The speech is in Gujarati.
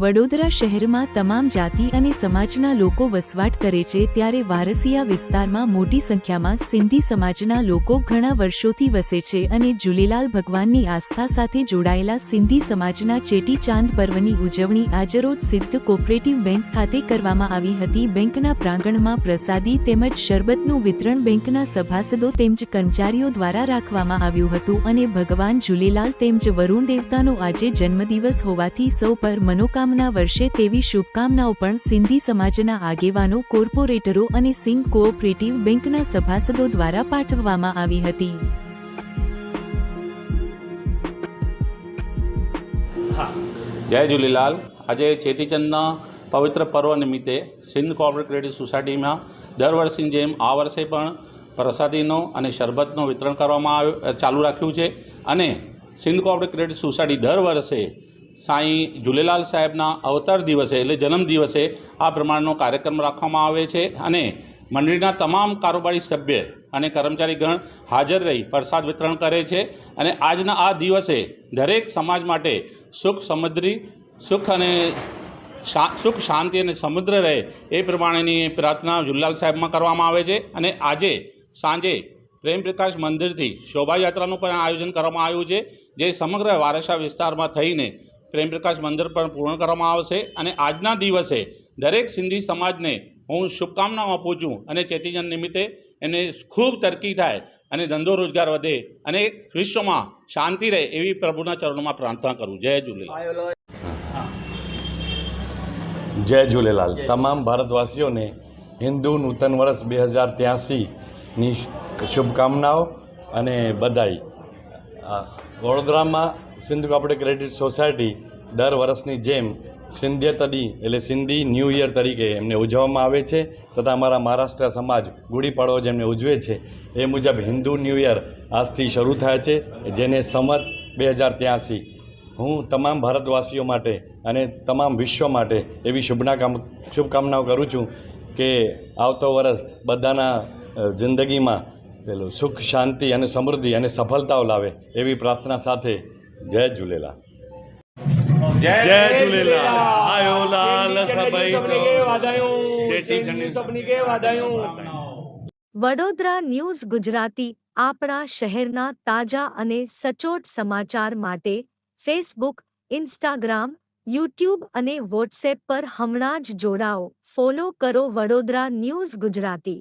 વડોદરા શહેરમાં તમામ જાતિ અને સમાજના લોકો વસવાટ કરે છે, ત્યારે વારસિયા વિસ્તારમાં મોટી સંખ્યામાં સિંધી સમાજના લોકો ઘણા વર્ષોથી વસે છે અને ઝૂલેલાલ ભગવાનની આસ્થા સાથે જોડાયેલા સિંધી સમાજના ચેટી ચાંદ પર્વની ઉજવણી આજરોજ સિદ્ધ કોઓપરેટિવ બેંક ખાતે કરવામાં આવી હતી। બેંકના પ્રાંગણમાં પ્રસાદી તેમજ શરબતનું વિતરણ બેંકના સભાસદો તેમજ કર્મચારીઓ દ્વારા રાખવામાં આવ્યું હતું અને ભગવાન ઝૂલેલાલ તેમજ વરુણ દેવતાનો આજે જન્મદિવસ હોવાથી સૌ પર મનોકામના વર્ષે તેવી શુભકામનાઓ પણ સિંધી સમાજના આગેવાનો, કોર્પોરેટરો અને સિંધ કોઓપરેટિવ બેંકના સભાસદો દ્વારા પાઠવવામાં આવી હતી। જય ઝૂલેલાલ। આજે ચેટીચંદના પવિત્ર પર્વ નિમિત્તે સિંધ કોઓપરેટિવ ક્રેડિટ સોસાયટીમાં દર વર્ષની જેમ આ વર્ષે પણ પ્રસાદીનો અને શરબતનું વિતરણ કરવામાં ચાલુ રાખ્યું છે અને સિંધ કોઓપરેટિવ ક્રેડિટ સોસાયટી દર વર્ષે સાંઈ ઝૂલેલાલ સાહેબના અવતાર દિવસે એટલે જન્મદિવસે આ પ્રમાણનો કાર્યક્રમ રાખવામાં આવે છે અને મંડળીના તમામ કારોબારી સભ્ય અને કર્મચારીગણ હાજર રહી પ્રસાદ વિતરણ કરે છે અને આજના આ દિવસે દરેક સમાજ માટે સુખ અને સુખ શાંતિ અને સમૃદ્ધ રહે એ પ્રમાણેની પ્રાર્થના ઝૂલેલાલ સાહેબમાં કરવામાં આવે છે અને આજે સાંજે પ્રેમ પ્રકાશ મંદિરથી શોભાયાત્રાનું પણ આયોજન કરવામાં આવ્યું છે, જે સમગ્ર વારસા વિસ્તારમાં થઈને પ્રેમ પ્રકાશ મંદિર પર પૂર્ણ કરવામાં આવશે અને આજના દિવસે દરેક સિંધી સમાજને હું શુભકામનાઓ આપું છું અને ચેટીચંદ નિમિત્તે એને ખૂબ તરક્કી થાય અને ધંધો રોજગાર વધે અને વિશ્વમાં શાંતિ રહે એવી પ્રભુના ચરણોમાં પ્રાર્થના કરું। જય ઝૂલેલાલ। જય ઝૂલેલાલ। તમામ ભારતવાસીઓને હિન્દુ નૂતન વર્ષ 2083ની શુભકામનાઓ અને બધાઈ। વડોદરામાં સિંધ કોઓપરેટિવ ક્રેડિટ સોસાયટી દર વર્ષની જેમ સિંધ્યતડી એટલે સિંધી ન્યૂ યર તરીકે એમને ઉજવવામાં આવે છે તથા અમારા મહારાષ્ટ્ર સમાજ ગુડી પડવો જેમને ઉજવે છે એ મુજબ હિન્દુ ન્યૂ યર આજથી શરૂ થાય છે, જેને સંમત 2083 હું તમામ ભારતવાસીઓ માટે અને તમામ વિશ્વ માટે એવી શુભકામનાઓ કરું છું કે આવતો વર્ષ બધાના જિંદગીમાં પેલું સુખ, શાંતિ અને સમૃદ્ધિ અને સફળતાઓ લાવે એવી પ્રાર્થના સાથે જય ઝૂલેલાલ। જય ઝૂલેલાલ। આયો લાલ સબાઈ વડોદરા ન્યૂઝ ગુજરાતી આપણા શહેરના તાજા અને સચોટ સમાચાર માટે ફેસબુક, ઇન્સ્ટાગ્રામ, યુટ્યુબ અને વોટ્સએપ પર હમણાં જ જોડાઓ, ફોલો કરો વડોદરા ન્યૂઝ ગુજરાતી।